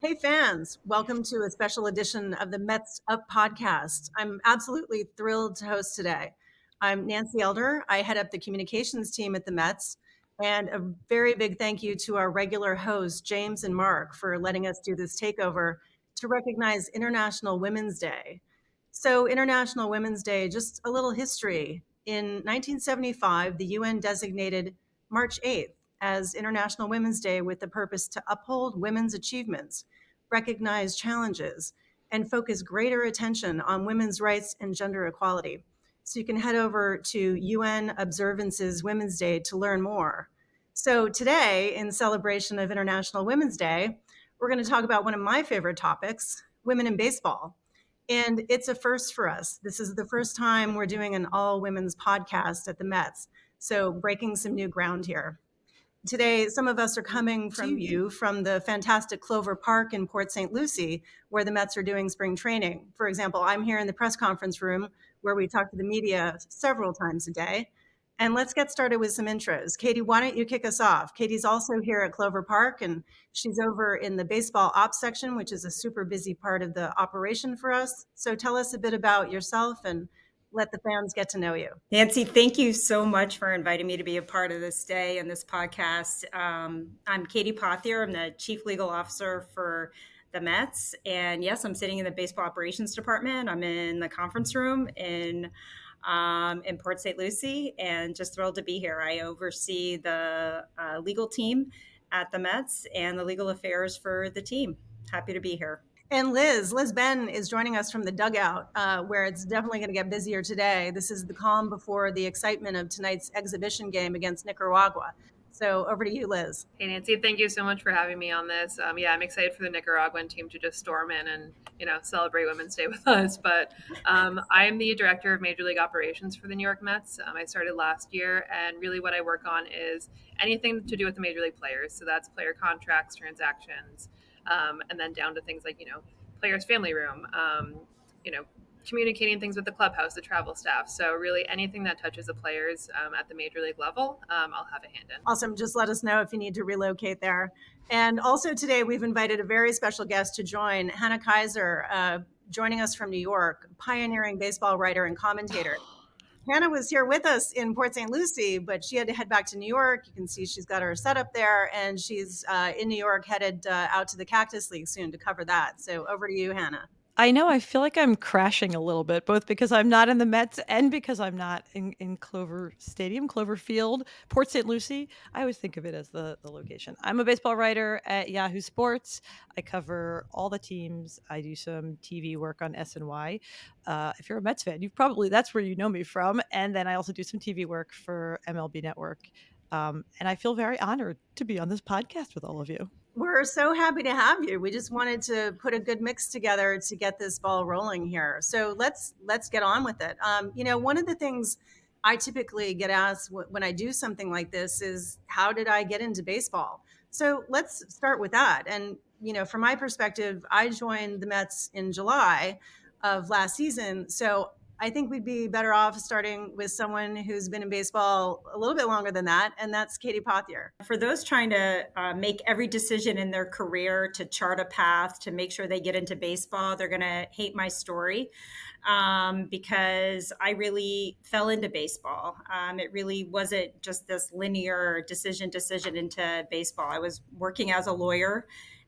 Hey fans, welcome to a special edition of the Mets'd podcast. I'm absolutely thrilled to host today. I'm Nancy Elder. I head up the communications team at the Mets, and a very big thank you to our regular hosts, James and Marc, for letting us do this takeover to recognize International Women's Day. So, International Women's Day, just a little history. In 1975, the UN designated March 8th as International Women's Day with the purpose to uphold women's achievements, recognize challenges, and focus greater attention on women's rights and gender equality. So you can head over to UN Observances Women's Day to learn more. So today, in celebration of International Women's Day, we're going to talk about one of my favorite topics, women in baseball. And it's a first for us. This is the first time we're doing an all women's podcast at the Mets. So breaking some new ground here. Today, some of us are coming from the fantastic Clover Park in Port St. Lucie, where the Mets are doing spring training. For example, I'm here in the press conference room where we talk to the media several times a day. And let's get started with some intros. Katie, why don't you kick us off? Katie's also here at Clover Park, and she's over in the baseball ops section, which is a super busy part of the operation for us. So tell us a bit about yourself and let the fans get to know you. Nancy, thank you so much for inviting me to be a part of this day and this podcast. I'm Katie Pothier. I'm the Chief Legal Officer for the Mets. And yes, I'm sitting in the Baseball Operations Department. I'm in the conference room in Port St. Lucie, and just thrilled to be here. I oversee the legal team at the Mets and the legal affairs for the team. Happy to be here. And Liz Benn is joining us from the dugout, where it's definitely going to get busier today. This is the calm before the excitement of tonight's exhibition game against Nicaragua. So over to you, Liz. Hey, Nancy, thank you so much for having me on this. I'm excited for the Nicaraguan team to just storm in and, celebrate Women's Day with us. But I'm the director of Major League Operations for the New York Mets. I started last year, and really what I work on is anything to do with the Major League players. So that's player contracts, transactions, and then down to things like, players' family room, communicating things with the clubhouse, the travel staff. So really anything that touches the players at the major league level, I'll have a hand in. Awesome. Just let us know if you need to relocate there. And also today we've invited a very special guest to join, Hannah Kaiser, joining us from New York, pioneering baseball writer and commentator. Hannah was here with us in Port St. Lucie, but she had to head back to New York. You can see she's got her setup there, and she's in New York, headed out to the Cactus League soon to cover that. So over to you, Hannah. I know. I feel like I'm crashing a little bit, both because I'm not in the Mets and because I'm not in Clover Stadium, Clover Field, Port St. Lucie. I always think of it as the location. I'm a baseball writer at Yahoo Sports. I cover all the teams. I do some TV work on SNY. If you're a Mets fan, that's where you know me from. And then I also do some TV work for MLB Network. And I feel very honored to be on this podcast with all of you. We're so happy to have you. We just wanted to put a good mix together to get this ball rolling here. So let's get on with it. One of the things I typically get asked when I do something like this is, how did I get into baseball? So let's start with that. And, from my perspective, I joined the Mets in July of last season. So I think we'd be better off starting with someone who's been in baseball a little bit longer than that, and that's Katie Pothier. For those trying to make every decision in their career to chart a path to make sure they get into baseball, they're going to hate my story because I really fell into baseball. It really wasn't just this linear decision into baseball. I was working as a lawyer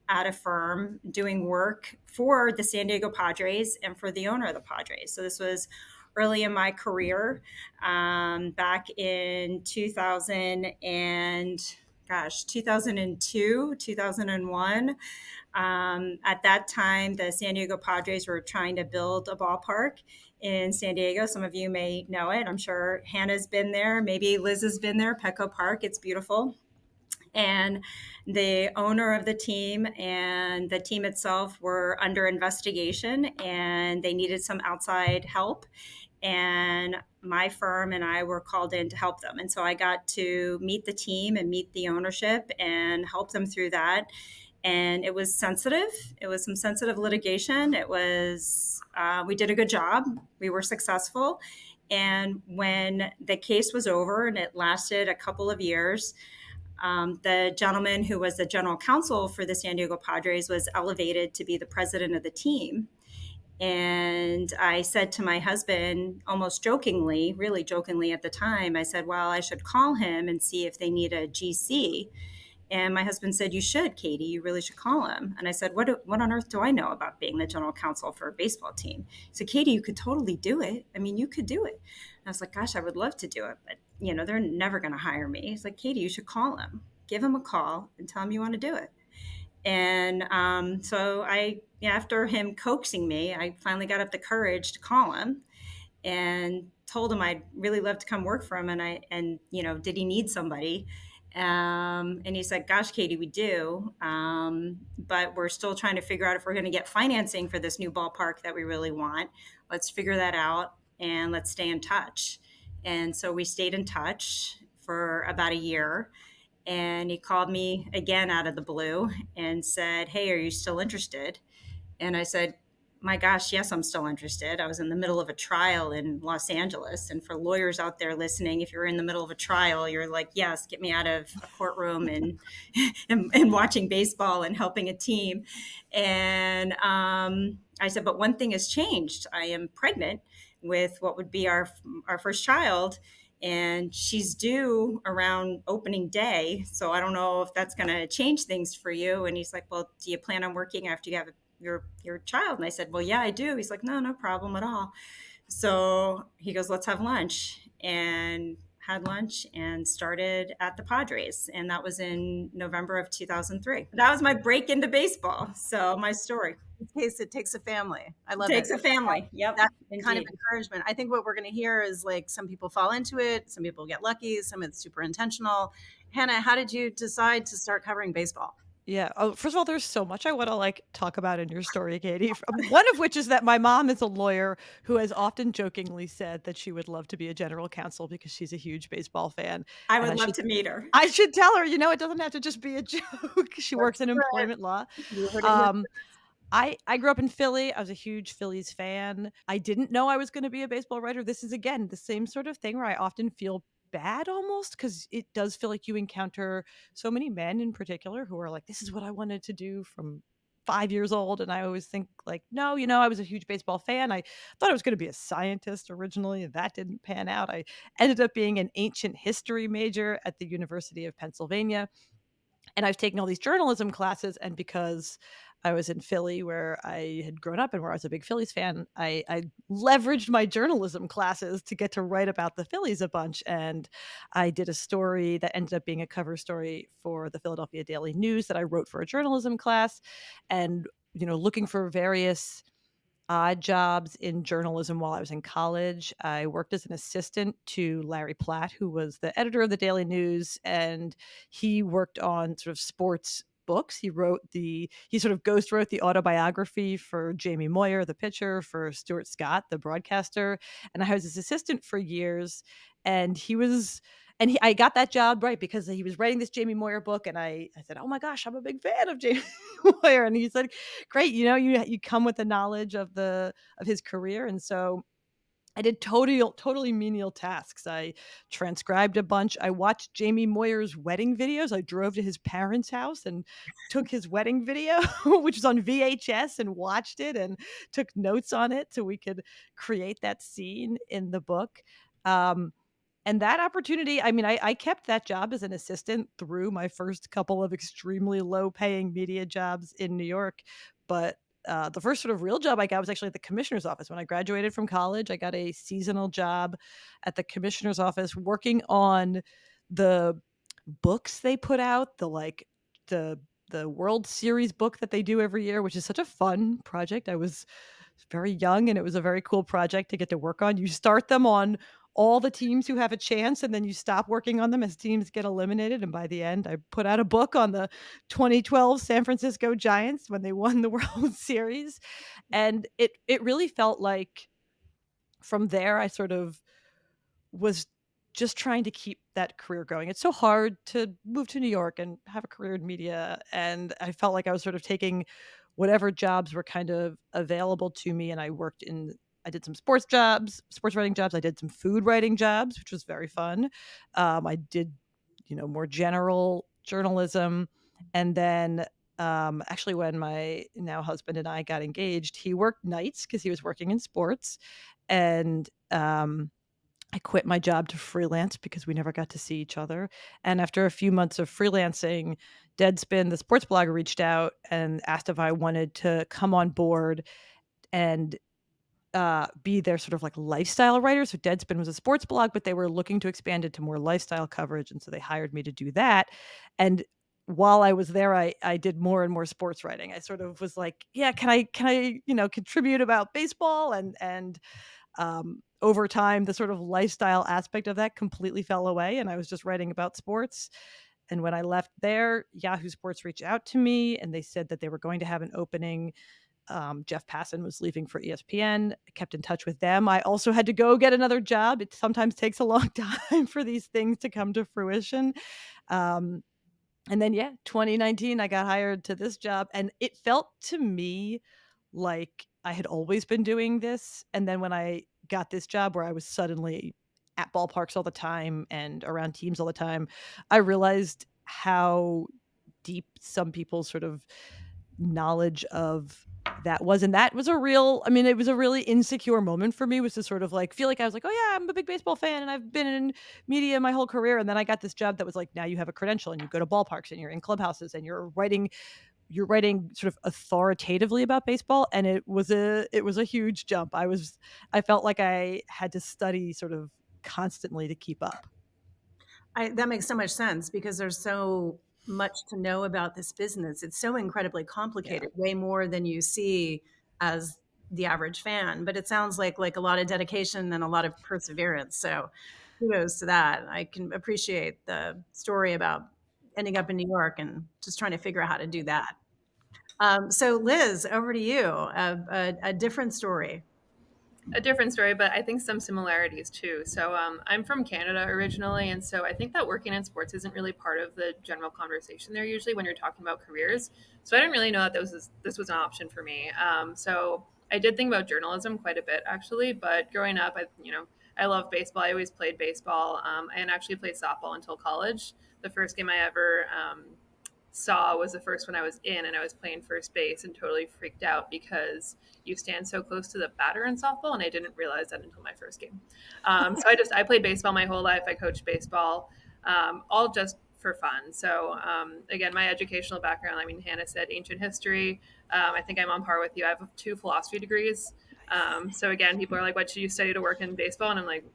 at a firm doing work for the San Diego Padres and for the owner of the Padres. So this was early in my career, back in 2002, 2001. At that time, the San Diego Padres were trying to build a ballpark in San Diego. Some of you may know it. I'm sure Hannah's been there. Maybe Liz has been there. Petco Park. It's beautiful. And the owner of the team and the team itself were under investigation, and they needed some outside help. And my firm and I were called in to help them. And so I got to meet the team and meet the ownership and help them through that. And it was sensitive. It was some sensitive litigation. It was, we did a good job. We were successful. And when the case was over, and it lasted a couple of years, The gentleman who was the general counsel for the San Diego Padres was elevated to be the president of the team. And I said to my husband, almost jokingly, really jokingly at the time, I said, well, I should call him and see if they need a GC. And my husband said, you should, Katie, you really should call him. And I said, what on earth do I know about being the general counsel for a baseball team? He said, Katie, you could totally do it. I mean, you could do it. And I was like, gosh, I would love to do it. But, they're never going to hire me. He's like, Katie, you should call him. Give him a call and tell him you want to do it. And so after him coaxing me, I finally got up the courage to call him and told him I'd really love to come work for him. And did he need somebody? And he said, gosh, Katie, we do. But we're still trying to figure out if we're going to get financing for this new ballpark that we really want. Let's figure that out and let's stay in touch. And so we stayed in touch for about a year. And he called me again out of the blue and said, hey, are you still interested? And I said, my gosh, yes, I'm still interested. I was in the middle of a trial in Los Angeles. And for lawyers out there listening, if you're in the middle of a trial, you're like, yes, get me out of a courtroom and and watching baseball and helping a team. And I said, but one thing has changed. I am pregnant with what would be our first child. And she's due around opening day. So I don't know if that's going to change things for you. And he's like, well, do you plan on working after you have your child? And I said, well, yeah, I do. He's like, no problem at all. So he goes, let's have lunch. And had lunch and started at the Padres. And that was in November of 2003. That was my break into baseball. So my story. In case it takes a family. I love it. Takes a family. Yep. That kind of encouragement. I think what we're going to hear is like some people fall into it. Some people get lucky. Some it's super intentional. Hannah, how did you decide to start covering baseball? Yeah. Oh, first of all, there's so much I want to talk about in your story, Katie. One of which is that my mom is a lawyer who has often jokingly said that she would love to be a general counsel because she's a huge baseball fan. I would love to meet her. I should tell her, it doesn't have to just be a joke. She works in employment law. I grew up in Philly. I was a huge Phillies fan. I didn't know I was going to be a baseball writer. This is, again, the same sort of thing where I often feel bad almost because it does feel like you encounter so many men in particular who are like, this is what I wanted to do from 5 years old. And I always think no, I was a huge baseball fan. I thought I was going to be a scientist originally, and that didn't pan out. I ended up being an ancient history major at the University of Pennsylvania. And I've taken all these journalism classes, and because I was in Philly where I had grown up and where I was a big Phillies fan, I leveraged my journalism classes to get to write about the Phillies a bunch. And I did a story that ended up being a cover story for the Philadelphia Daily News that I wrote for a journalism class. And, looking for various odd jobs in journalism while I was in college. I worked as an assistant to Larry Platt, who was the editor of the Daily News, and he worked on sort of sports books. He sort of ghost wrote the autobiography for Jamie Moyer, the pitcher, for Stuart Scott, the broadcaster. And I was his assistant for years. And I got that job right because he was writing this Jamie Moyer book. And I said, oh my gosh, I'm a big fan of Jamie Moyer. And he said, great, you come with the knowledge of his career. And so I did totally menial tasks. I transcribed a bunch. I watched Jamie Moyer's wedding videos. I drove to his parents' house and took his wedding video, which was on VHS, and watched it and took notes on it so we could create that scene in the book. And that opportunity, I kept that job as an assistant through my first couple of extremely low-paying media jobs in New York. But the first sort of real job I got was actually at the commissioner's office. When I graduated from college, I got a seasonal job at the commissioner's office working on the books they put out, the World Series book that they do every year, which is such a fun project. I was very young, and it was a very cool project to get to work on. You start them on all the teams who have a chance, and then you stop working on them as teams get eliminated. And by the end, I put out a book on the 2012 San Francisco Giants when they won the World Series. And it really felt like from there, I sort of was just trying to keep that career going. It's so hard to move to New York and have a career in media. And I felt like I was sort of taking whatever jobs were kind of available to me. And I did some sports writing jobs. I did some food writing jobs, which was very fun. I did, more general journalism. And then actually, when my now husband and I got engaged, he worked nights because he was working in sports. And I quit my job to freelance because we never got to see each other. And after a few months of freelancing, Deadspin, the sports blogger, reached out and asked if I wanted to come on board and be their sort of like lifestyle writer. So Deadspin was a sports blog, but they were looking to expand it to more lifestyle coverage. And so they hired me to do that. And while I was there, I did more and more sports writing. I sort of was like, yeah, can I, contribute about baseball? And over time, the sort of lifestyle aspect of that completely fell away. And I was just writing about sports. And when I left there, Yahoo Sports reached out to me and they said that they were going to have an opening. Jeff Passan was leaving for ESPN. I kept in touch with them. I also had to go get another job. It sometimes takes a long time for these things to come to fruition. And then, 2019, I got hired to this job. And it felt to me like I had always been doing this. And then when I got this job where I was suddenly at ballparks all the time and around teams all the time, I realized how deep some people's sort of knowledge of that was. And that was it was a really insecure moment for me, was to sort of like feel like I was like, oh yeah, I'm a big baseball fan and I've been in media my whole career. And then I got this job that was like, now you have a credential and you go to ballparks and you're in clubhouses and you're writing sort of authoritatively about baseball. And it was a huge jump. I felt like I had to study sort of constantly to keep up. That makes so much sense because there's so much to know about this business. It's so incredibly complicated, way more than you see as the average fan. But it sounds like a lot of dedication and a lot of perseverance. So kudos to that. I can appreciate the story about ending up in New York and just trying to figure out how to do that. So Liz, over to you. A different story. A different story, but I think some similarities too. So I'm from Canada originally, and so I think that working in sports isn't really part of the general conversation there usually when you're talking about careers. So I didn't really know that this was an option for me. So I did think about journalism quite a bit actually, but growing up, I love baseball. I always played baseball, and actually played softball until college. The first game I ever saw was the first one I was in, and I was playing first base and totally freaked out because you stand so close to the batter in softball, and I didn't realize that until my first game. So I played baseball my whole life. I coached baseball, all just for fun. So again, my educational background, I mean, Hannah said ancient history. I think I'm on par with you. I have 2 philosophy degrees. So again, people are like, what should you study to work in baseball? And I'm like,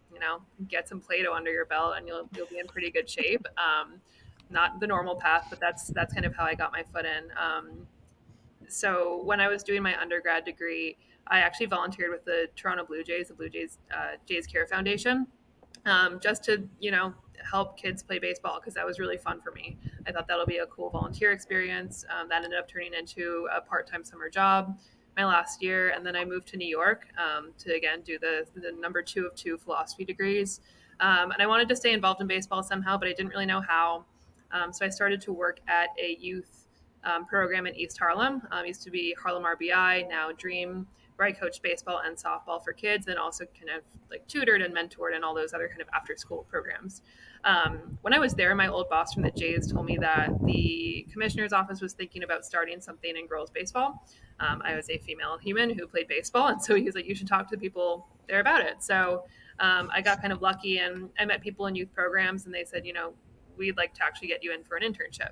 get some Plato under your belt and you'll be in pretty good shape. Not the normal path, but that's kind of how I got my foot in. So when I was doing my undergrad degree, I actually volunteered with the Toronto Blue Jays, the Blue Jays Jays Care Foundation, just to help kids play baseball because that was really fun for me. I thought that'll be a cool volunteer experience. That ended up turning into a part-time summer job my last year, and then I moved to New York to again do the number 2 of 2 philosophy degrees. And I wanted to stay involved in baseball somehow, but I didn't really know how. So I started to work at a youth program in East Harlem. Used to be Harlem RBI, now Dream, where I coached baseball and softball for kids, and also kind of like tutored and mentored and all those other kind of after school programs. When I was there, my old boss from the Jays told me that the commissioner's office was thinking about starting something in girls baseball. I was a female human who played baseball, and so he was like, you should talk to people there about it. So I got kind of lucky, and I met people in youth programs, and they said, we'd like to actually get you in for an internship.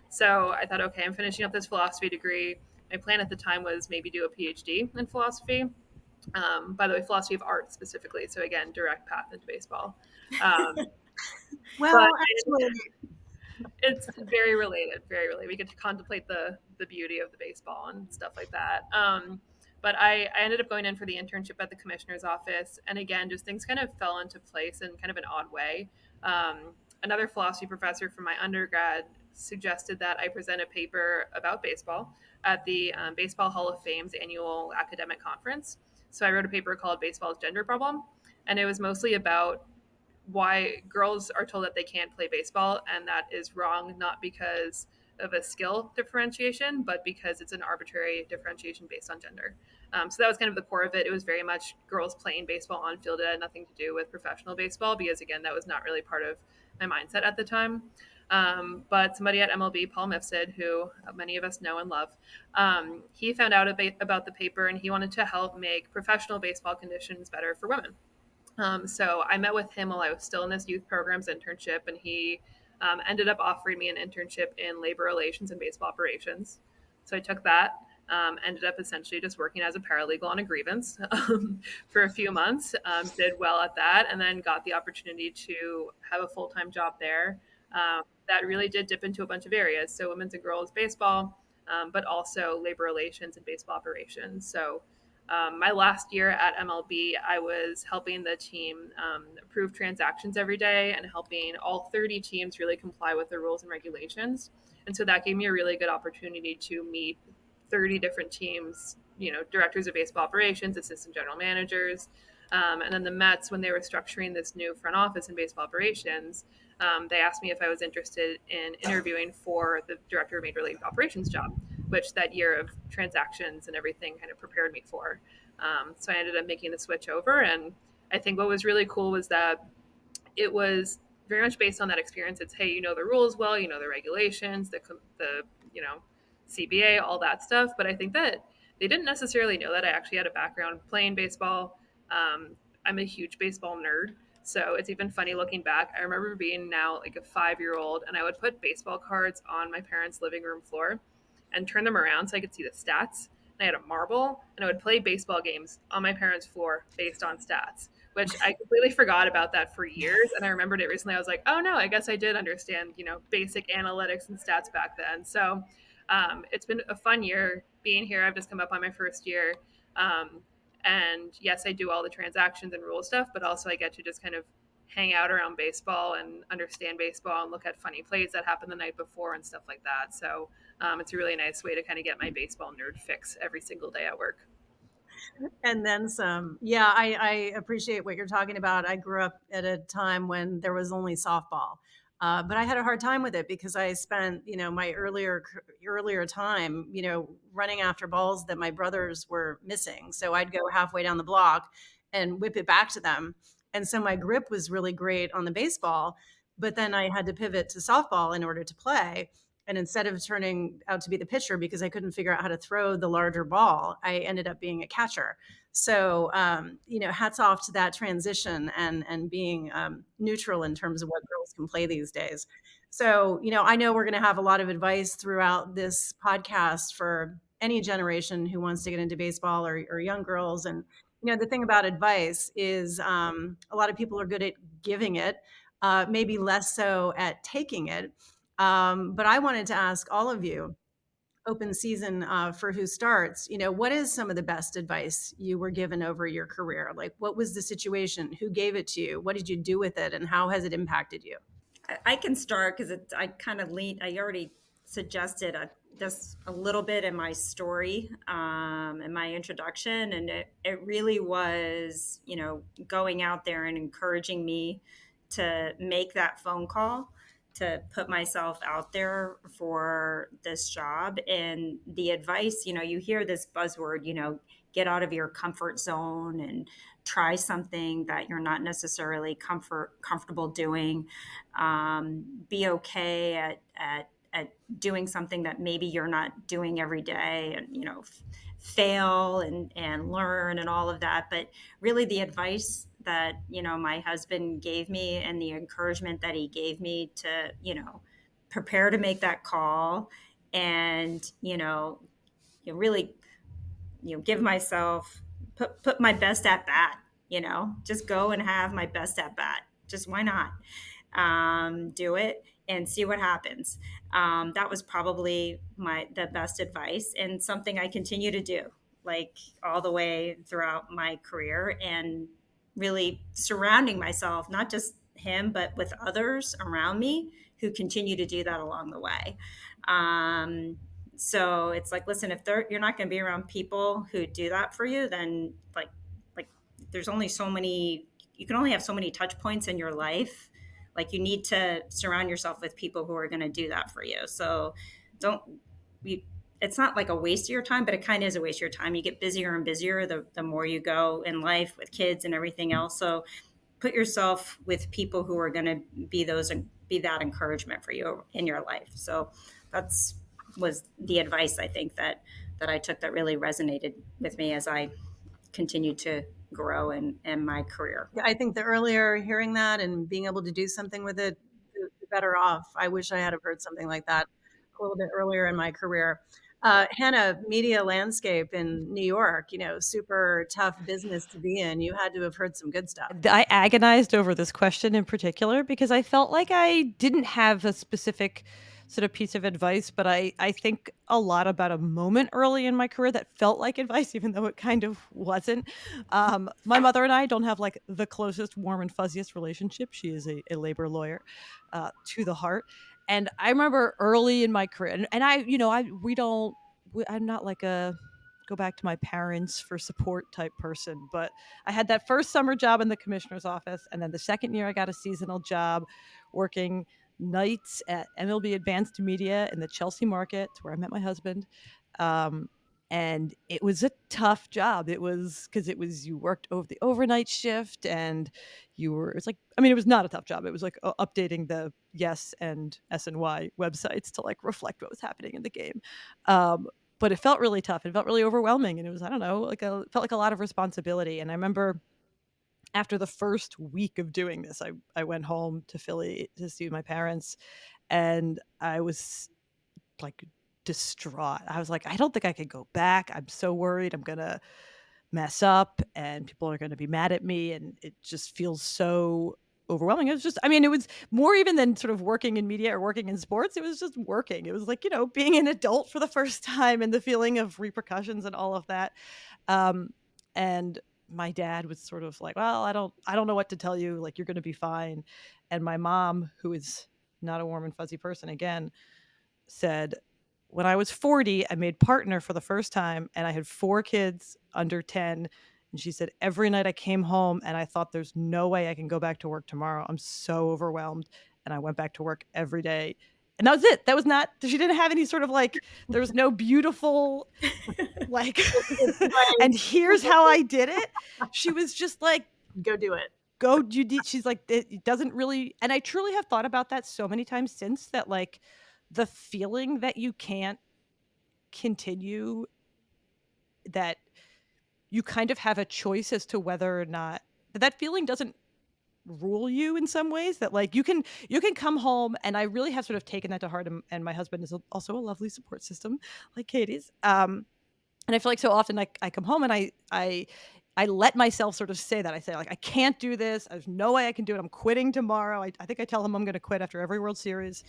So I thought, okay, I'm finishing up this philosophy degree. My plan at the time was maybe do a PhD in philosophy. By the way, philosophy of art specifically. So again, direct path into baseball. Well, actually, it's very related, very related. We get to contemplate the beauty of the baseball and stuff like that. But I ended up going in for the internship at the commissioner's office. And again, just things kind of fell into place in kind of an odd way. Another philosophy professor from my undergrad suggested that I present a paper about baseball at the Baseball Hall of Fame's annual academic conference. So I wrote a paper called Baseball's Gender Problem. And it was mostly about why girls are told that they can't play baseball, and that is wrong, not because of a skill differentiation, but because it's an arbitrary differentiation based on gender. So that was kind of the core of it. It was very much girls playing baseball on field. It had nothing to do with professional baseball because, again, that was not really part of my mindset at the time. But somebody at MLB, Paul Mifsud, who many of us know and love, he found out about the paper, and he wanted to help make professional baseball conditions better for women. So I met with him while I was still in this youth programs internship, and he ended up offering me an internship in labor relations and baseball operations. So I took that, ended up essentially just working as a paralegal on a grievance for a few months, did well at that, and then got the opportunity to have a full-time job there. That really did dip into a bunch of areas. So women's and girls baseball, but also labor relations and baseball operations. So my last year at MLB, I was helping the team approve transactions every day and helping all 30 teams really comply with the rules and regulations. And so that gave me a really good opportunity to meet 30 different teams, directors of baseball operations, assistant general managers. And then the Mets, when they were structuring this new front office in baseball operations, they asked me if I was interested in interviewing for the director of major league operations job, which that year of transactions and everything kind of prepared me for. So I ended up making the switch over. And I think what was really cool was that it was very much based on that experience. It's, hey, you know the rules well, you know the regulations, the CBA, all that stuff. But I think that they didn't necessarily know that I actually had a background playing baseball. I'm a huge baseball nerd. So it's even funny looking back. I remember being now like a 5-year-old, and I would put baseball cards on my parents' living room floor and turn them around so I could see the stats. And I had a marble, and I would play baseball games on my parents' floor based on stats, which I completely forgot about that for years. And I remembered it recently. I was like, oh no, I guess I did understand, basic analytics and stats back then. So it's been a fun year being here. I've just come up on my first year. And yes, I do all the transactions and rule stuff, but also I get to just kind of hang out around baseball and understand baseball and look at funny plays that happened the night before and stuff like that. So it's a really nice way to kind of get my baseball nerd fix every single day at work. And then some. Yeah, I appreciate what you're talking about. I grew up at a time when there was only softball. But I had a hard time with it because I spent, my earlier time, running after balls that my brothers were missing. So I'd go halfway down the block and whip it back to them. And so my grip was really great on the baseball, but then I had to pivot to softball in order to play. And instead of turning out to be the pitcher because I couldn't figure out how to throw the larger ball, I ended up being a catcher. So, hats off to that transition and being neutral in terms of what girls can play these days. So, I know we're going to have a lot of advice throughout this podcast for any generation who wants to get into baseball or young girls. And, the thing about advice is a lot of people are good at giving it, maybe less so at taking it. But I wanted to ask all of you, open season for who starts, what is some of the best advice you were given over your career? Like, what was the situation? Who gave it to you? What did you do with it? And how has it impacted you? I can start because I kind of I already suggested just a little bit in my story, in my introduction. And it really was, going out there and encouraging me to make that phone call, to put myself out there for this job. And the advice, you hear this buzzword, get out of your comfort zone and try something that you're not necessarily comfortable doing. Be okay at doing something that maybe you're not doing every day, and fail and learn and all of that. But really the advice that my husband gave me and the encouragement that he gave me to prepare to make that call, and really give myself put my best at bat, just go and have my best at bat. Just why not do it and see what happens. That was probably the best advice, and something I continue to do, like all the way throughout my career, and really surrounding myself, not just him, but with others around me who continue to do that along the way. So it's like, listen, if you're not going to be around people who do that for you, then like there's only so many, you can only have so many touch points in your life. Like, you need to surround yourself with people who are going to do that for you. So it's not like a waste of your time, but it kind of is a waste of your time. You get busier and busier the more you go in life with kids and everything else. So put yourself with people who are going to be that encouragement for you in your life. So that's was the advice I think that I took that really resonated with me as I continued to grow in my career. I think the earlier hearing that and being able to do something with it, the better off. I wish I had have heard something like that a little bit earlier in my career. Hannah, media landscape in New York, super tough business to be in. You had to have heard some good stuff. I agonized over this question in particular because I felt like I didn't have a specific sort of piece of advice, but I think a lot about a moment early in my career that felt like advice, even though it kind of wasn't. My mother and I don't have like the closest, warm and fuzziest relationship. She is a labor lawyer to the heart. And I remember early in my career, and I'm not like a go back to my parents for support type person, but I had that first summer job in the commissioner's office, and then the second year I got a seasonal job working nights at MLB Advanced Media in the Chelsea market, where I met my husband. And it was a tough job. It was because you worked over the overnight shift, and it was not a tough job. It was like updating the Yes and SNY websites to like reflect what was happening in the game. But it felt really tough. It felt really overwhelming, and it was, I don't know, it felt like a lot of responsibility. And I remember after the first week of doing this, I went home to Philly to see my parents, and I was like distraught. I was like, I don't think I could go back. I'm so worried I'm going to mess up and people are going to be mad at me. And it just feels so overwhelming. It was more even than sort of working in media or working in sports. It was just working. It was like, being an adult for the first time and the feeling of repercussions and all of that. And my dad was sort of like, well, I don't know what to tell you. Like, you're going to be fine. And my mom, who is not a warm and fuzzy person, again, said, when I was 40, I made partner for the first time, and I had 4 kids under 10. And she said, every night I came home and I thought, there's no way I can go back to work tomorrow. I'm so overwhelmed. And I went back to work every day. And that was it. That was not, she didn't have any sort of like, there was no beautiful, like, and here's how I did it. She was just like, go do it. She's like, it doesn't really, and I truly have thought about that so many times since, that like the feeling that you can't continue, that you kind of have a choice as to whether or not that feeling doesn't rule you in some ways, that like you can come home. And I really have sort of taken that to heart, and my husband is also a lovely support system like Katie's. And I feel like so often I come home and I let myself sort of say that. I say, like, I can't do this. There's no way I can do it. I'm quitting tomorrow. I think I tell him I'm going to quit after every World Series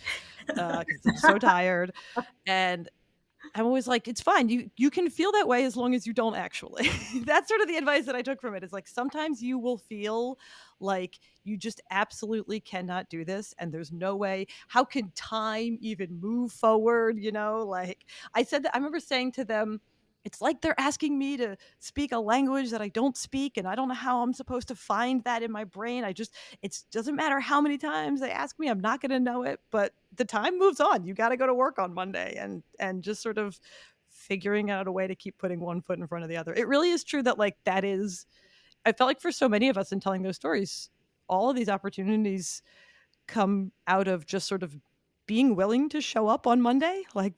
because I'm so tired. And I'm always like, it's fine. You can feel that way as long as you don't actually. That's sort of the advice that I took from it. It's like, sometimes you will feel like you just absolutely cannot do this, and there's no way. How can time even move forward? Like I said that, I remember saying to them, it's like they're asking me to speak a language that I don't speak, and I don't know how I'm supposed to find that in my brain. It doesn't matter how many times they ask me, I'm not going to know it, but the time moves on. You got to go to work on Monday, and just sort of figuring out a way to keep putting one foot in front of the other. It really is true that like that is, I felt like for so many of us in telling those stories, all of these opportunities come out of just sort of being willing to show up on Monday, like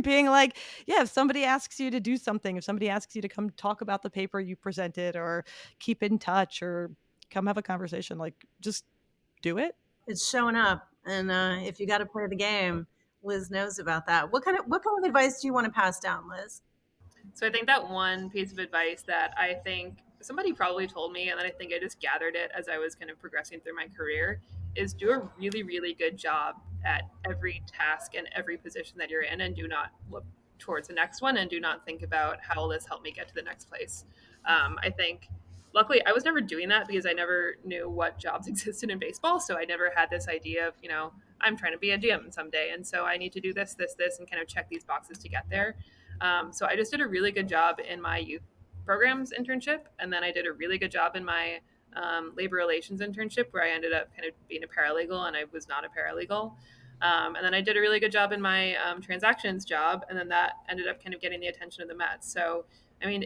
being like, yeah, if somebody asks you to do something, if somebody asks you to come talk about the paper you presented, or keep in touch, or come have a conversation, like just do it. It's showing up. And if you got to play the game, Liz knows about that. What kind of advice do you want to pass down, Liz? So I think that one piece of advice that I think somebody probably told me, and then I think I just gathered it as I was kind of progressing through my career, is do a really, really good job at every task and every position that you're in, and do not look towards the next one, and do not think about how will this help me get to the next place. I think luckily I was never doing that because I never knew what jobs existed in baseball. So I never had this idea of, I'm trying to be a GM someday. And so I need to do this, and kind of check these boxes to get there. So I just did a really good job in my youth programs internship. And then I did a really good job in my labor relations internship, where I ended up kind of being a paralegal, and I was not a paralegal. And then I did a really good job in my transactions job. And then that ended up kind of getting the attention of the Mets. So, I mean,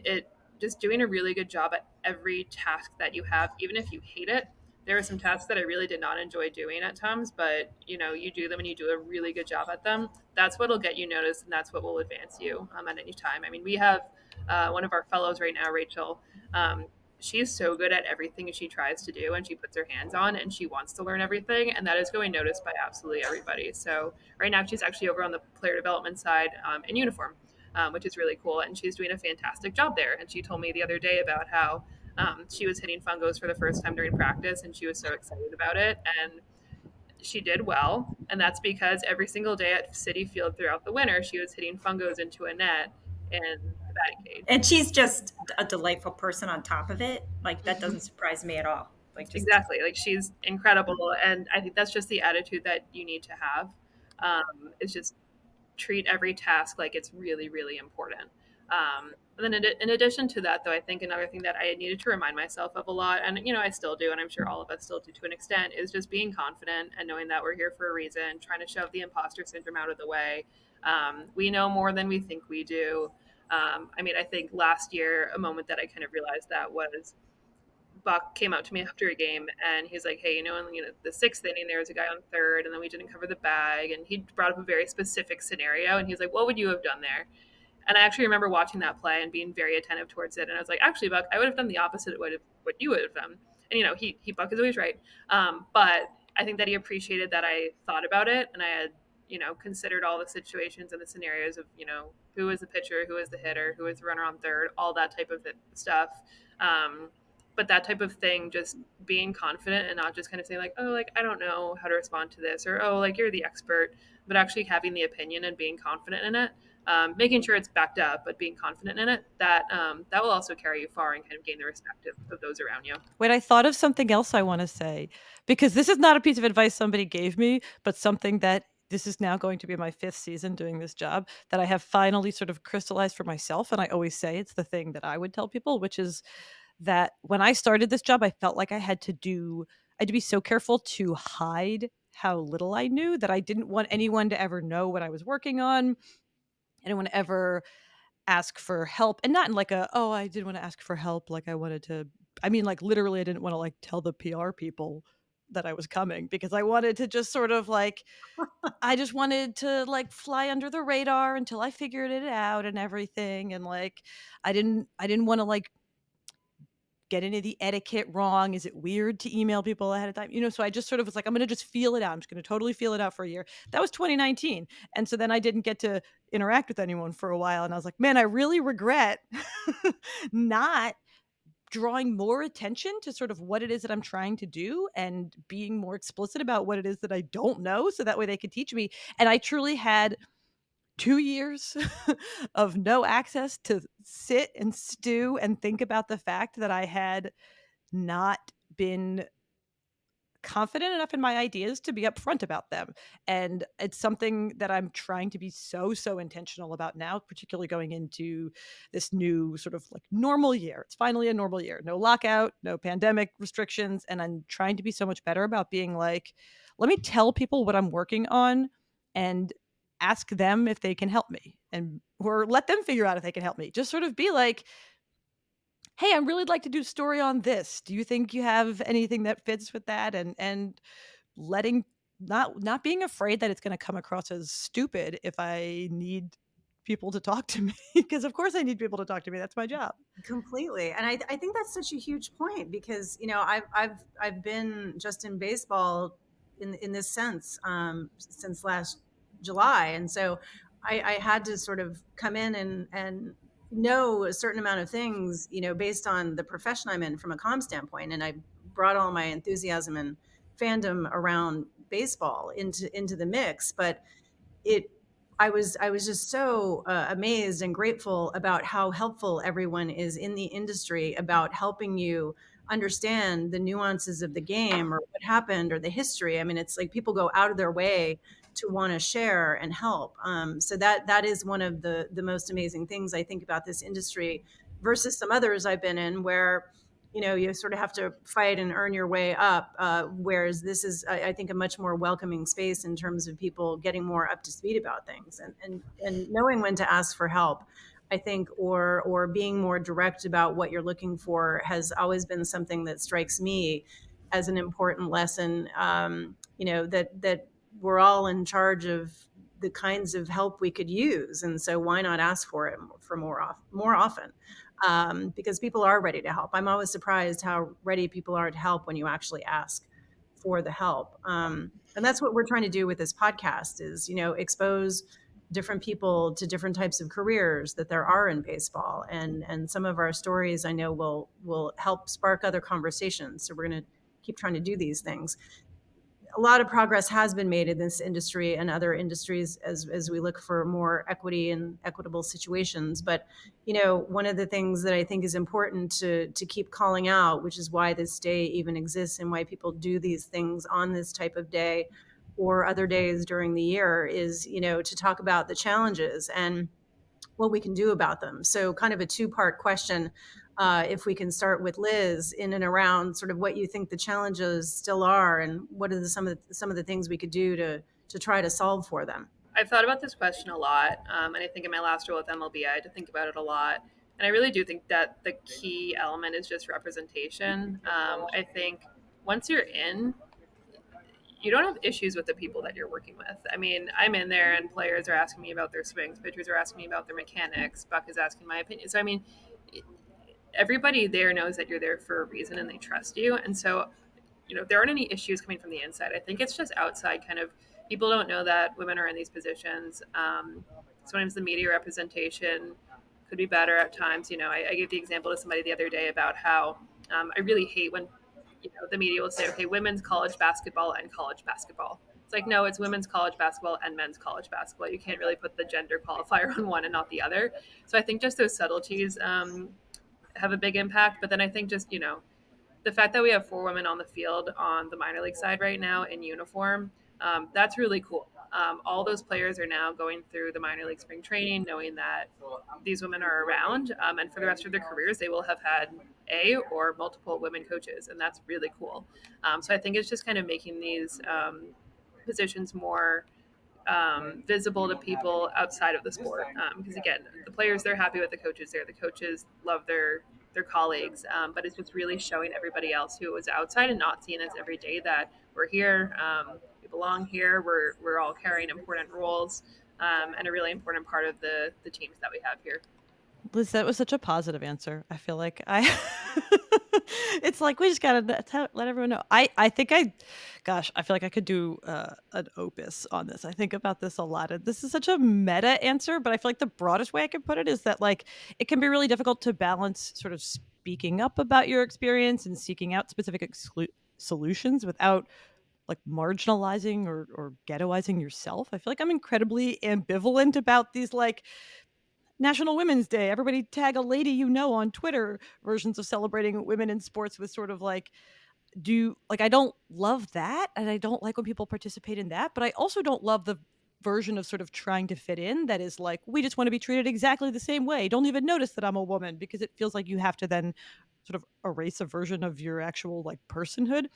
just doing a really good job at every task that you have, even if you hate it, there were some tasks that I really did not enjoy doing at times, but you do them and you do a really good job at them. That's what'll get you noticed, and that's what will advance you at any time. I mean, we have one of our fellows right now, Rachel. She's so good at everything she tries to do and she puts her hands on, and she wants to learn everything, and that is going noticed by absolutely everybody. So right now she's actually over on the player development side in uniform, which is really cool, and she's doing a fantastic job there. And she told me the other day about how she was hitting fungos for the first time during practice, and she was so excited about it, and she did well. And that's because every single day at Citi Field throughout the winter, she was hitting fungos into a net in the batting cage. And she's just a delightful person on top of it. Like, that doesn't surprise me at all. Like, just Exactly. Like, she's incredible. And I think that's just the attitude that you need to have. Is just treat every task like it's really, really important. And then in addition to that, though, I think another thing that I needed to remind myself of a lot, and I still do, and I'm sure all of us still do to an extent, is just being confident and knowing that we're here for a reason, trying to shove the imposter syndrome out of the way. We know more than we think we do. I mean, I think last year, a moment that I kind of realized that was Buck came out to me after a game and he's like, hey, in the sixth inning, there was a guy on third and then we didn't cover the bag. And he brought up a very specific scenario and he's like, what would you have done there? And I actually remember watching that play and being very attentive towards it. And I was like, actually, Buck, I would have done the opposite of what you would have done. And, Buck is always right. But I think that he appreciated that I thought about it and I had, considered all the situations and the scenarios of, who is the pitcher, who is the hitter, who is the runner on third, all that type of stuff. But that type of thing, just being confident and not just kind of saying like, oh, like, I don't know how to respond to this, or, oh, like, you're the expert, but actually having the opinion and being confident in it, making sure it's backed up, but being confident in it, that will also carry you far and kind of gain the respect of those around you. Wait, I thought of something else I want to say, because this is not a piece of advice somebody gave me, but something that this is now going to be my 5th season doing this job that I have finally sort of crystallized for myself. And I always say it's the thing that I would tell people, which is that when I started this job, I felt like I had to be so careful to hide how little I knew, that I didn't want anyone to ever know what I was working on. I didn't want to ever ask for help, and not in like I didn't want to ask for help. Like I mean, like, literally, I didn't want to like tell the PR people that I was coming, because I wanted to just sort of like, I just wanted to like fly under the radar until I figured it out and everything. And like, I didn't want to like get any of the etiquette wrong. Is it weird to email people ahead of time? So I just sort of was like, I'm going to just feel it out. I'm just going to totally feel it out for a year. That was 2019. And so then I didn't get to interact with anyone for a while. And I was like, man, I really regret not drawing more attention to sort of what it is that I'm trying to do and being more explicit about what it is that I don't know, so that way they could teach me. And I truly had 2 years of no access to sit and stew and think about the fact that I had not been confident enough in my ideas to be upfront about them. And it's something that I'm trying to be so intentional about now, particularly going into this new sort of like normal year. It's finally a normal year. No lockout, no pandemic restrictions. And I'm trying to be so much better about being like, let me tell people what I'm working on and ask them if they can help me, or let them figure out if they can help me. Just sort of be like, hey, I'd really like to do a story on this. Do you think you have anything that fits with that? And letting, not being afraid that it's going to come across as stupid if I need people to talk to me, because of course I need people to talk to me. That's my job. Completely. And I think that's such a huge point, because I've been just in baseball in this sense since last July, and so I had to sort of come in and know a certain amount of things, based on the profession I'm in from a comm standpoint. And I brought all my enthusiasm and fandom around baseball into the mix. But I was just so amazed and grateful about how helpful everyone is in the industry about helping you understand the nuances of the game, or what happened, or the history. I mean, it's like people go out of their way to want to share and help. So that is one of the most amazing things I think about this industry versus some others I've been in, where you sort of have to fight and earn your way up. Whereas this is, I think, a much more welcoming space in terms of people getting more up to speed about things and knowing when to ask for help, I think, or being more direct about what you're looking for has always been something that strikes me as an important lesson. That we're all in charge of the kinds of help we could use, and so why not ask for it for more often? Because people are ready to help. I'm always surprised how ready people are to help when you actually ask for the help. And that's what we're trying to do with this podcast is, expose different people to different types of careers that there are in baseball. And some of our stories I know will help spark other conversations. So we're going to keep trying to do these things. A lot of progress has been made in this industry and other industries as we look for more equity and equitable situations. But, one of the things that I think is important to keep calling out, which is why this day even exists and why people do these things on this type of day or other days during the year is, to talk about the challenges and what we can do about them. So kind of a two-part question. If we can start with Liz in and around sort of what you think the challenges still are and what are some of the things we could do to try to solve for them. I've thought about this question a lot, and I think in my last role with MLB, I had to think about it a lot. And I really do think that the key element is just representation. I think once you're in, you don't have issues with the people that you're working with. I mean, I'm in there and players are asking me about their swings, pitchers are asking me about their mechanics, Buck is asking my opinion. So, I mean, everybody there knows that you're there for a reason and they trust you. And so, there aren't any issues coming from the inside. I think it's just outside kind of people don't know that women are in these positions. Sometimes the media representation could be better at times. I gave the example to somebody the other day about how I really hate when the media will say, okay, women's college basketball and college basketball. It's like, no, it's women's college basketball and men's college basketball. You can't really put the gender qualifier on one and not the other. So I think just those subtleties have a big impact. But then I think just, the fact that we have 4 women on the field on the minor league side right now in uniform, that's really cool. All those players are now going through the minor league spring training, knowing that these women are around, and for the rest of their careers, they will have had a or multiple women coaches, and that's really cool. So I think it's just kind of making these positions more visible to people outside of the sport. Because again, the players, they're happy with the coaches there. The coaches love their colleagues, but it's just really showing everybody else who was outside and not seeing us every day that we're here, we belong here, we're all carrying important roles, and a really important part of the teams that we have here. Liz, that was such a positive answer. I feel like it's like we just gotta let everyone know. I think I feel like I could do an opus on this. I think about this a lot. And this is such a meta answer, but I feel like the broadest way I could put it is that like it can be really difficult to balance sort of speaking up about your experience and seeking out specific solutions without like marginalizing or ghettoizing yourself. I feel like I'm incredibly ambivalent about these like National Women's Day, everybody tag a lady on Twitter versions of celebrating women in sports with sort of like, I don't love that. And I don't like when people participate in that. But I also don't love the version of sort of trying to fit in that is like, we just want to be treated exactly the same way. Don't even notice that I'm a woman, because it feels like you have to then sort of erase a version of your actual like personhood.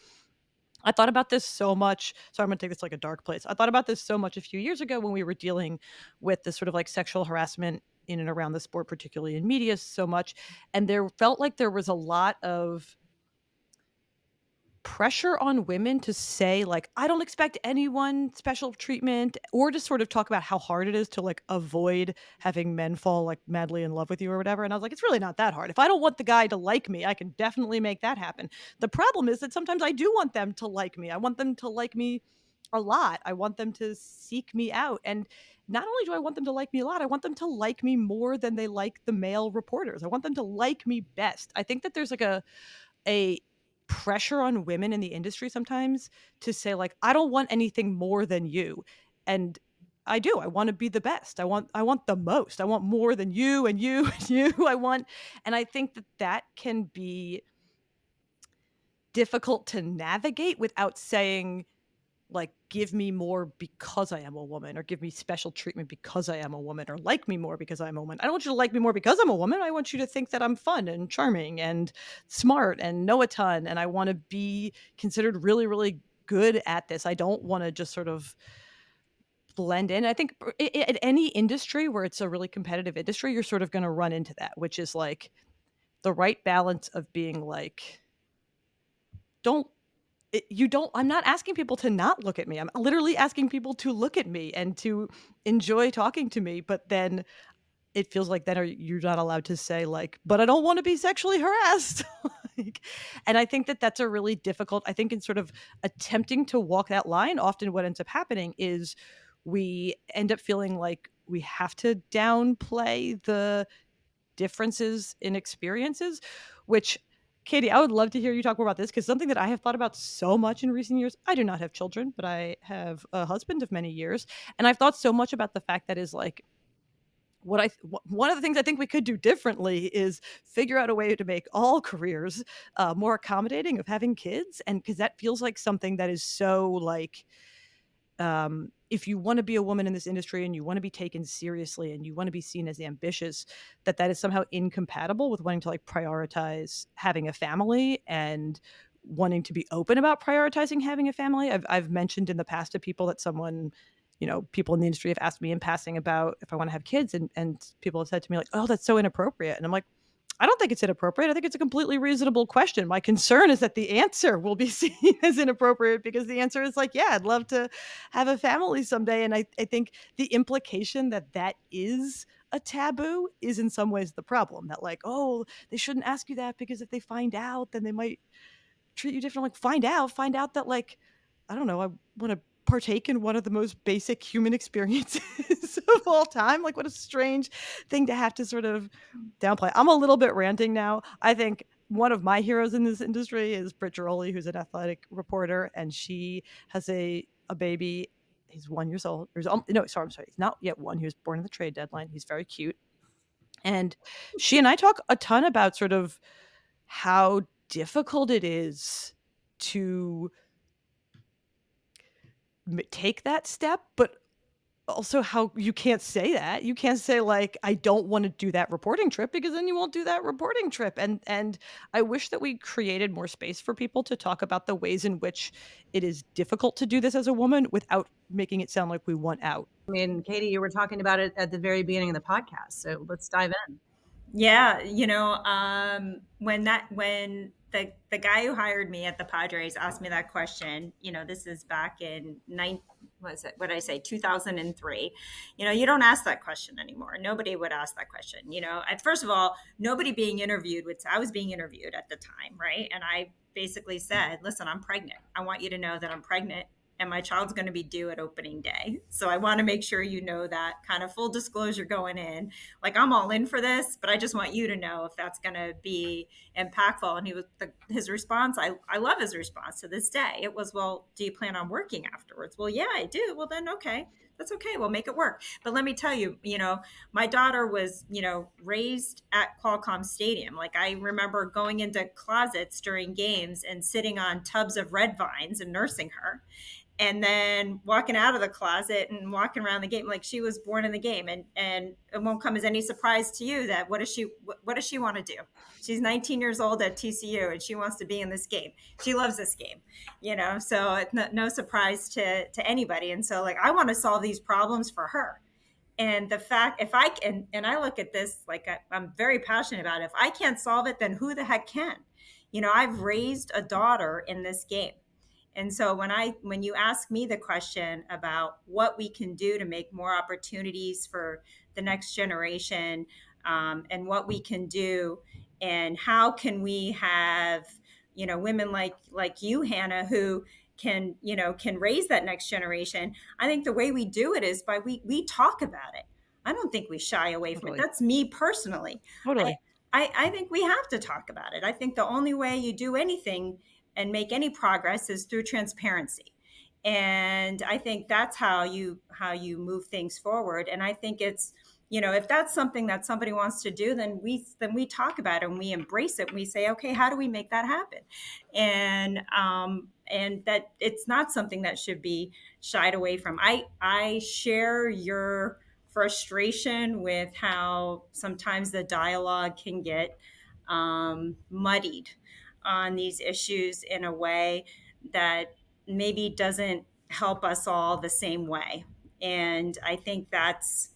I thought about this so much. So I'm going to take this to like a dark place. I thought about this so much a few years ago when we were dealing with this sort of like sexual harassment in and around the sport, particularly in media so much. And there felt like there was a lot of pressure on women to say like, I don't expect anyone special treatment, or to sort of talk about how hard it is to like avoid having men fall like madly in love with you or whatever. And I was like, it's really not that hard. If I don't want the guy to like me, I can definitely make that happen. The problem is that sometimes I do want them to like me. I want them to like me a lot. I want them to seek me out. And not only do I want them to like me a lot, I want them to like me more than they like the male reporters. I want them to like me best. I think that there's like a pressure on women in the industry sometimes to say like, I don't want anything more than you. And I do. I want to be the best. I want the most. I want more than you and you and you. And I think that can be difficult to navigate without saying like, give me more because I am a woman, or give me special treatment because I am a woman, or like me more because I'm a woman. I don't want you to like me more because I'm a woman. I want you to think that I'm fun and charming and smart and know a ton. And I want to be considered really, really good at this. I don't want to just sort of blend in. I think at any industry where it's a really competitive industry, you're sort of going to run into that, which is like the right balance of being like, don't I'm not asking people to not look at me. I'm literally asking people to look at me and to enjoy talking to me. But then it feels like then you're not allowed to say like, but I don't want to be sexually harassed. Like, and I think that that's a really difficult, I think in sort of attempting to walk that line, often what ends up happening is we end up feeling like we have to downplay the differences in experiences, which Katie, I would love to hear you talk more about this because something that I have thought about so much in recent years. I do not have children, but I have a husband of many years, and I've thought so much about the fact that is like one of the things I think we could do differently is figure out a way to make all careers more accommodating of having kids, and because that feels like something that is so like if you want to be a woman in this industry and you want to be taken seriously and you want to be seen as ambitious, that is somehow incompatible with wanting to like prioritize having a family and wanting to be open about prioritizing having a family. I've mentioned in the past to people that people in the industry have asked me in passing about if I want to have kids, and people have said to me like, oh, that's so inappropriate. And I'm like, I don't think it's inappropriate. I think it's a completely reasonable question. My concern is that the answer will be seen as inappropriate because the answer is like, yeah, I'd love to have a family someday. And I think the implication that that is a taboo is in some ways the problem. That like, oh, they shouldn't ask you that because if they find out, then they might treat you different. Like, find out that like, I don't know, I want to partake in one of the most basic human experiences of all time. Like, what a strange thing to have to sort of downplay. I'm a little bit ranting now. I think one of my heroes in this industry is Britt Giroli, who's an athletic reporter, and she has a baby. He's 1 year old. No, sorry, I'm sorry. He's not yet one. He was born in the trade deadline. He's very cute. And she and I talk a ton about sort of how difficult it is to take that step, but also how you can't say that. You can't say like, I don't want to do that reporting trip, because then you won't do that reporting trip. And I wish that we created more space for people to talk about the ways in which it is difficult to do this as a woman without making it sound like we want out. I mean, Katie, you were talking about it at the very beginning of the podcast, so let's dive in. Yeah, when the guy who hired me at the Padres asked me that question, this is back in 2003. You don't ask that question anymore. Nobody would ask that question. First of all, nobody being interviewed I was being interviewed at the time, right? And I basically said, listen, I'm pregnant. I want you to know that I'm pregnant and my child's going to be due at opening day. So I want to make sure you know that, kind of full disclosure going in. Like, I'm all in for this, but I just want you to know if that's going to be impactful. And his response, I love his response to this day. It was, well, do you plan on working afterwards? Well, yeah, I do. Well, then, okay. That's okay. We'll make it work. But let me tell you, my daughter was, raised at Qualcomm Stadium. Like, I remember going into closets during games and sitting on tubs of red vines and nursing her, and then walking out of the closet and walking around the game like she was born in the game. And it won't come as any surprise to you that what does she want to do? She's 19 years old at TCU and she wants to be in this game. She loves this game, so it's no surprise to anybody. And so, like, I want to solve these problems for her. And the fact, if I can, and I look at this like I'm very passionate about it. If I can't solve it, then who the heck can? I've raised a daughter in this game. And so when you ask me the question about what we can do to make more opportunities for the next generation, and what we can do, and how can we have, women like you, Hannah, who can raise that next generation, I think the way we do it is by we talk about it. I don't think we shy away from it. That's me personally. Totally. I think we have to talk about it. I think the only way you do anything and make any progress is through transparency. And I think that's how you move things forward. And I think it's, if that's something that somebody wants to do, then we talk about it and we embrace it. And we say, okay, how do we make that happen? And that it's not something that should be shied away from. I share your frustration with how sometimes the dialogue can get muddied on these issues in a way that maybe doesn't help us all the same way. And I think that's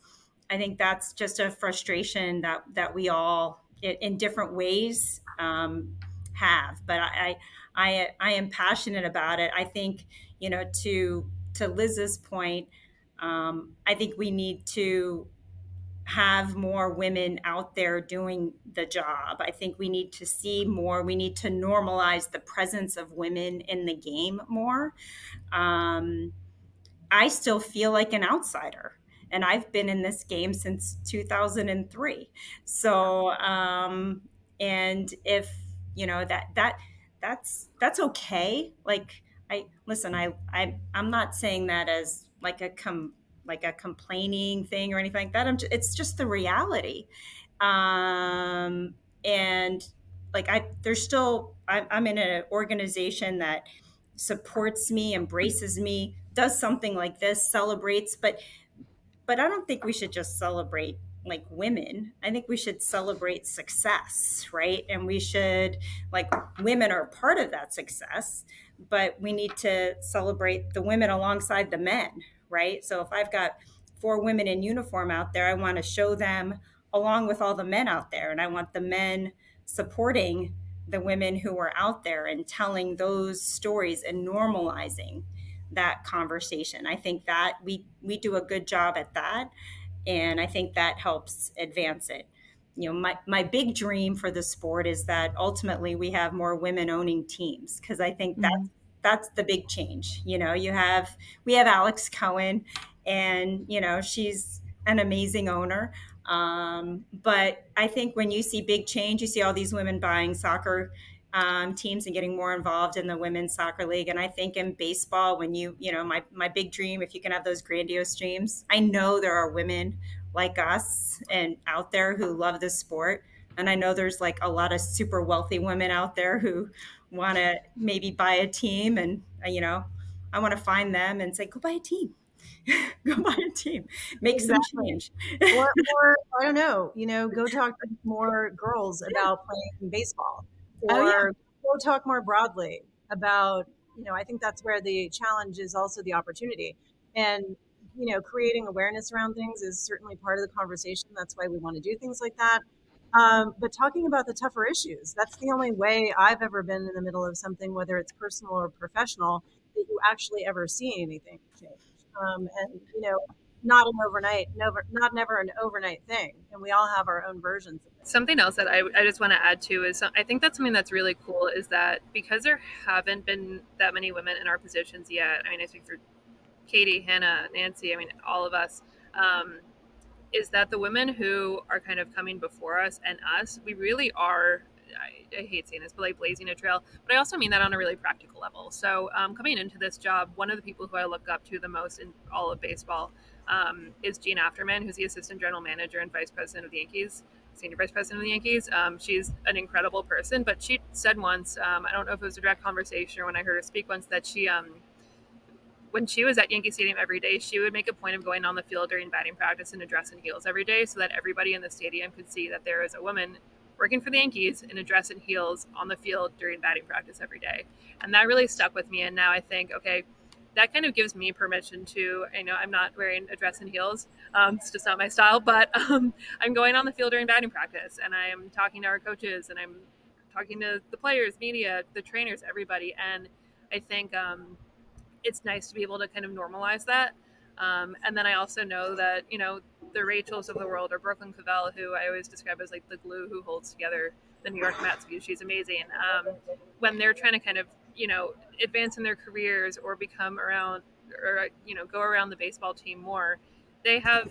just a frustration that we all in different ways have. But I am passionate about it. I think, to Liz's point, I think we need to have more women out there doing the job. I think we need to see more. We need to normalize the presence of women in the game more. I still feel like an outsider, and I've been in this game since 2003. So, and if that's okay. Like, I'm not saying that as like like a complaining thing or anything like that. It's just the reality. And like I'm in an organization that supports me, embraces me, does something like this, celebrates, but I don't think we should just celebrate like women. I think we should celebrate success, right? And we should, like, women are part of that success, but we need to celebrate the women alongside the men, right? So if I've got 4 women in uniform out there, I want to show them along with all the men out there, and I want the men supporting the women who are out there and telling those stories and normalizing that conversation. I think that we do a good job at that, and I think that helps advance it. My big dream for the sport is that ultimately we have more women owning teams, because I think that's the big change. We have Alex Cohen, and she's an amazing owner. But I think when you see big change, you see all these women buying soccer teams and getting more involved in the women's soccer league. And I think in baseball, when my big dream, if you can have those grandiose dreams, I know there are women like us and out there who love this sport. And I know there's like a lot of super wealthy women out there who want to maybe buy a team. And, I want to find them and say, go buy a team. Go buy a team, make some change. or I don't know, go talk to more girls about playing baseball, or go talk more broadly about, I think that's where the challenge is, also the opportunity. And, creating awareness around things is certainly part of the conversation. That's why we want to do things like that. But talking about the tougher issues, that's the only way I've ever been in the middle of something, whether it's personal or professional, that you actually ever see anything change. And not never an overnight thing, and we all have our own versions of it. Something else that I just want to add to is, I think that's something that's really cool, is that because there haven't been that many women in our positions yet. I mean, I speak for Katie, Hannah, Nancy, all of us, is that the women who are kind of coming before us and us, we really are, I hate saying this, but like blazing a trail. But I also mean that on a really practical level. So coming into this job, one of the people who I look up to the most in all of baseball is Jean Afterman, who's the assistant general manager and vice president of the Yankees, senior vice president of the Yankees. She's an incredible person, but she said once, I don't know if it was a direct conversation or when I heard her speak once, that she, when she was at Yankee Stadium every day, she would make a point of going on the field during batting practice in a dress and heels every day, so that everybody in the stadium could see that there is a woman working for the Yankees in a dress and heels on the field during batting practice every day. And that really stuck with me. And now I think, okay, that kind of gives me permission to, I'm not wearing a dress and heels. It's just not my style, but I'm going on the field during batting practice, and I am talking to our coaches, and I'm talking to the players, media, the trainers, everybody. And I think it's nice to be able to kind of normalize that. And then I also know that, the Rachels of the world, or Brooklyn Cavell, who I always describe as like the glue who holds together the New York Mets, because she's amazing. When they're trying to kind of, advance in their careers or become around, or, go around the baseball team more, they have,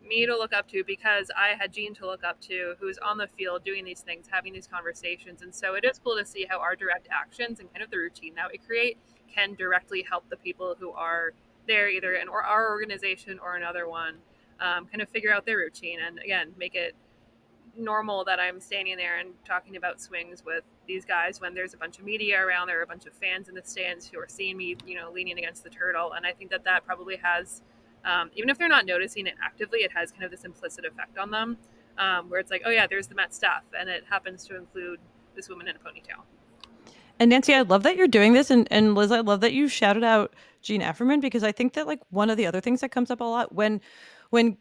me to look up to, because I had Jean to look up to, who's on the field doing these things, having these conversations. And so it is cool to see how our direct actions and kind of the routine that we create can directly help the people who are there, either in our organization or another one, kind of figure out their routine, and again, make it normal that I'm standing there and talking about swings with these guys when there's a bunch of media around, there are a bunch of fans in the stands who are seeing me, leaning against the turtle. And I think that probably has, even if they're not noticing it actively, it has kind of this implicit effect on them, where it's like, oh yeah, there's the Mets staff, and it happens to include this woman in a ponytail. And Nancy, I love that you're doing this. And Liz, I love that you shouted out Jean Afferman, because I think that like one of the other things that comes up a lot when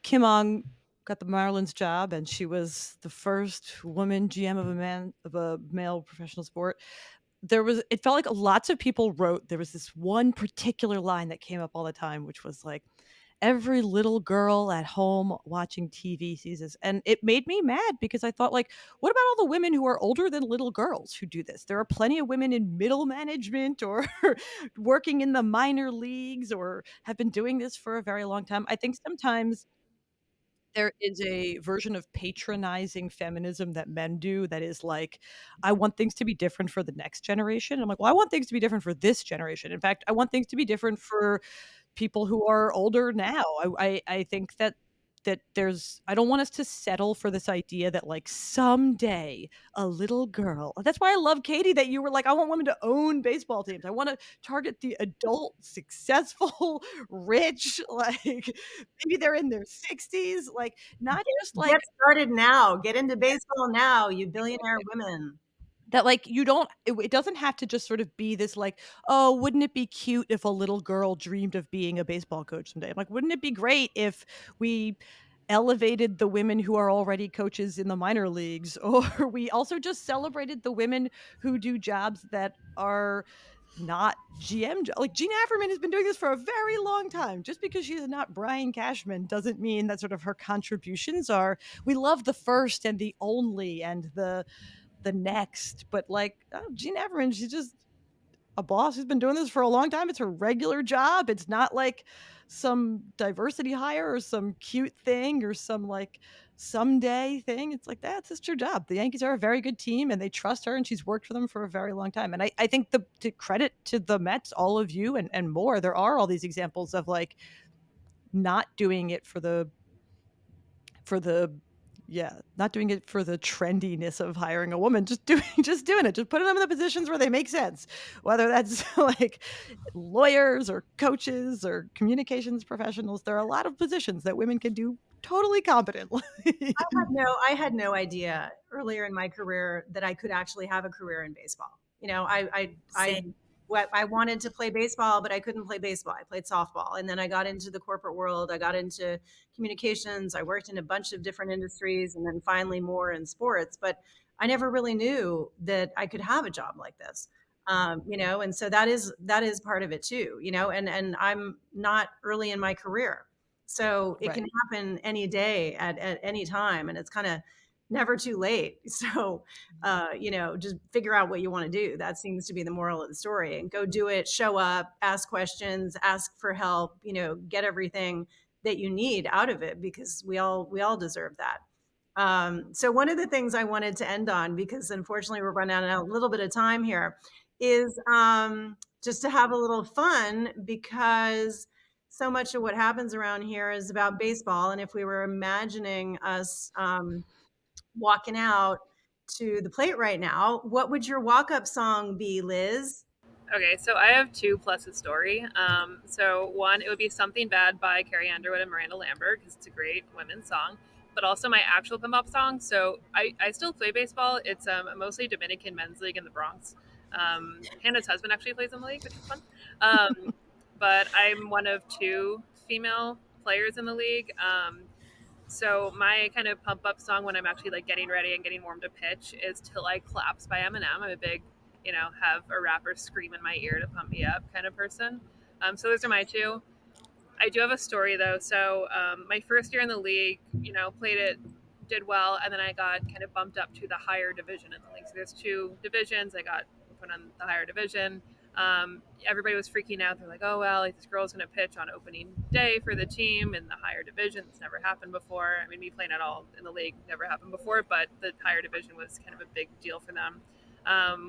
Kim Ong got the Marlins job, and she was the first woman GM of a male professional sport. It felt like lots of people wrote, there was this one particular line that came up all the time, which was like, every little girl at home watching TV sees this. And it made me mad because I thought, like, what about all the women who are older than little girls who do this? There are plenty of women in middle management or working in the minor leagues or have been doing this for a very long time. I think sometimes there is a version of patronizing feminism that men do that is like, I want things to be different for the next generation. I'm like, well, I want things to be different for this generation. In fact, I want things to be different for people who are older now. I think that there's I don't want us to settle for this idea that like someday a little girl. That's why I love, Katie, that you were like, I want women to own baseball teams. I want to target the adult, successful, rich, like maybe they're in their 60s, like not just like Get started now. Get into baseball now, you billionaire women. that, like, you don't it doesn't have to just sort of be this like, oh, wouldn't it be cute if a little girl dreamed of being a baseball coach someday? I'm like, wouldn't it be great if we elevated the women who are already coaches in the minor leagues, or we also just celebrated the women who do jobs that are not like Gina Afferman has been doing this for a very long time. Just because she's not Brian Cashman doesn't mean that sort of her contributions are, we love the first and the only and the next, but like, oh, Gene Everin, she's just a boss who's been doing this for a long time. It's her regular job. It's not like some diversity hire or some cute thing or some like someday thing. It's like, that's just her job. The Yankees are a very good team and they trust her, and she's worked for them for a very long time. And I think to credit to the Mets, all of you and more, there are all these examples of like not doing it for the not doing it for the trendiness of hiring a woman, just doing it, just putting them in the positions where they make sense, whether that's like lawyers or coaches or communications professionals. There are a lot of positions that women can do totally competently. I had no idea earlier in my career that I could actually have a career in baseball. You know, I wanted to play baseball, but I couldn't play baseball. I played softball. And then I got into the corporate world. I got into communications. I worked in a bunch of different industries and then finally more in sports. But I never really knew that I could have a job like this. You know, and so that is part of it too, you know, and I'm not early in my career. So it can happen any day at any time. And it's kind of never too late. So, you know, just figure out what you want to do. That seems to be the moral of the story, and go do it, show up, ask questions, ask for help, you know, get everything that you need out of it, because we all deserve that. So one of the things I wanted to end on, because unfortunately we're running out of a little bit of time here, is just to have a little fun, because so much of what happens around here is about baseball. And if we were imagining us walking out to the plate right now, what would your walk-up song be, Liz? Okay, so I have two plus a story. So one, it would be Something Bad by Carrie Underwood and Miranda Lambert, because it's a great women's song, but also my actual pump up song. So I still play baseball. It's a mostly Dominican men's league in the Bronx. Hannah's husband actually plays in the league, which is fun. But I'm one of two female players in the league. So my kind of pump up song when I'm actually like getting ready and getting warm to pitch is Till I Collapse by Eminem. I'm a big, you know, have a rapper scream in my ear to pump me up kind of person. So those are my two. I do have a story though. So my first year in the league, you know, played it, did well, and then I got kind of bumped up to the higher division in the league. So there's two divisions. I got put on the higher division. Everybody was freaking out. They're like, oh, well, like, this girl's going to pitch on opening day for the team in the higher division. It's never happened before. I mean, me playing at all in the league never happened before, but the higher division was kind of a big deal for them.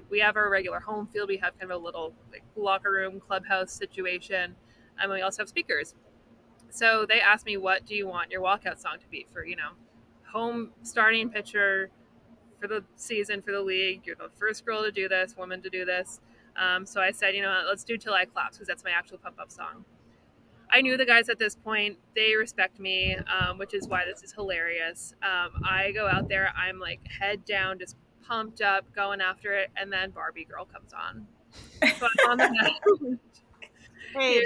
We have our regular home field. We have kind of a little like locker room, clubhouse situation. And we also have speakers. So they asked me, what do you want your walkout song to be for, you know, home starting pitcher for the season, for the league? You're the first girl to do this, woman to do this. So I said, you know, let's do Till I Collapse, because that's my actual pump up song. I knew the guys at this point, they respect me, which is why this is hilarious. I go out there, I'm like head down, just pumped up, going after it. And then Barbie Girl comes on. So I'm on the mound. Hey,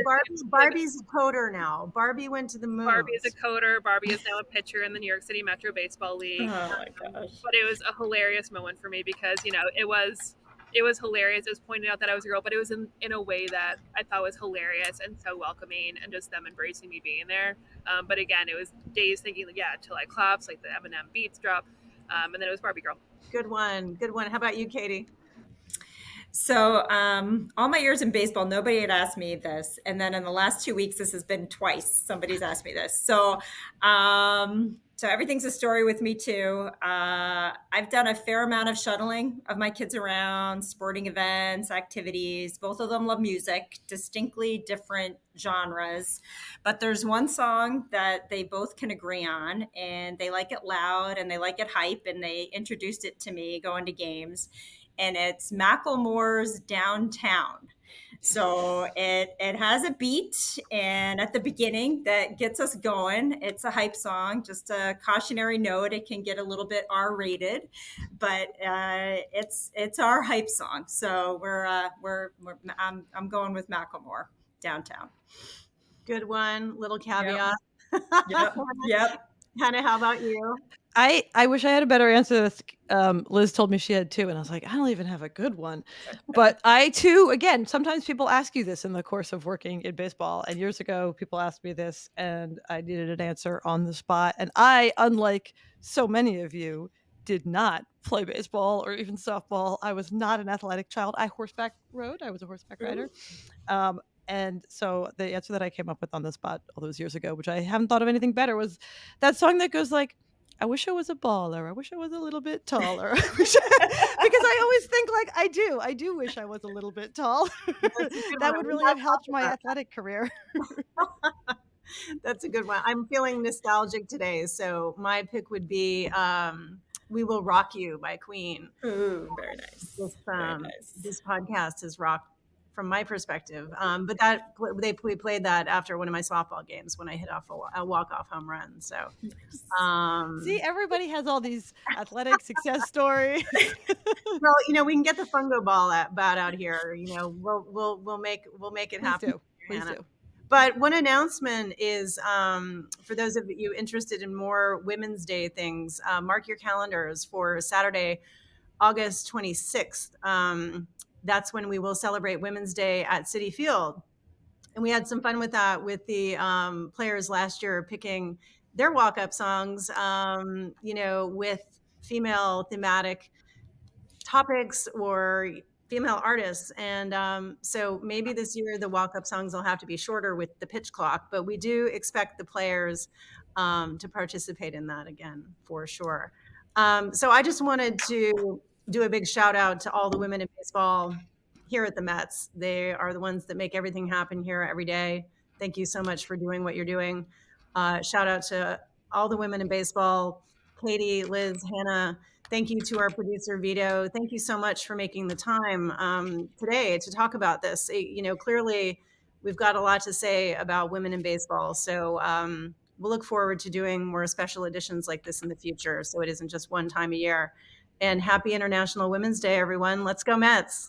Barbie's a coder now. Barbie went to the moon. Barbie is a coder. Barbie is now a pitcher in the New York City Metro Baseball League. Oh my gosh. But it was a hilarious moment for me because, it was hilarious. It was pointed out that I was a girl, but it was in a way that I thought was hilarious and so welcoming, and just them embracing me being there. But again, it was days thinking, till I claps, like the Eminem beats drop. And then it was Barbie Girl. Good one. How about you, Katie? So all my years in baseball, nobody had asked me this. And then in the last 2 weeks, this has been twice. Somebody's asked me this. So everything's a story with me too. I've done a fair amount of shuttling of my kids around, sporting events, activities. Both of them love music, distinctly different genres. But there's one song that they both can agree on, and they like it loud and they like it hype, and they introduced it to me going to games. And it's Macklemore's Downtown. So it has a beat, and at the beginning that gets us going. It's a hype song, just a cautionary note. It can get a little bit R-rated, but it's our hype song. So I'm going with Macklemore, Downtown. Good one. Little caveat. Yep. Hannah, how about you? I wish I had a better answer to this. Liz told me she had two, and I was like, I don't even have a good one. But I too, again, sometimes people ask you this in the course of working in baseball. And years ago, people asked me this, and I needed an answer on the spot. And I, unlike so many of you, did not play baseball or even softball. I was not an athletic child. I horseback rode. I was a horseback rider. And so the answer that I came up with on the spot all those years ago, which I haven't thought of anything better, was that song that goes like, I wish I was a baller. I wish I was a little bit taller. Because I always think like I do wish I was a little bit tall. That would really have helped my athletic career. That's a good one. I'm feeling nostalgic today. So my pick would be We Will Rock You by Queen. Ooh, very nice. This podcast has rocked from my perspective. But that we played that after one of my softball games when I hit off a walk-off home run. So see, everybody has all these athletic success stories. Well, we can get the fungo ball bat out here. We'll make it happen. Please do. But one announcement is for those of you interested in more Women's Day things, mark your calendars for Saturday, August 26th. That's when we will celebrate Women's Day at Citi Field. And we had some fun with that with the players last year picking their walk-up songs, with female thematic topics or female artists. And so maybe this year the walk-up songs will have to be shorter with the pitch clock, but we do expect the players to participate in that again, for sure. So I just wanted to do a big shout out to all the women in baseball here at the Mets. They are the ones that make everything happen here every day. Thank you so much for doing what you're doing. Shout out to all the women in baseball, Katie, Liz, Hannah. Thank you to our producer, Vito. Thank you so much for making the time today to talk about this. Clearly we've got a lot to say about women in baseball. So we'll look forward to doing more special editions like this in the future, so it isn't just one time a year. And happy International Women's Day, everyone. Let's go Mets.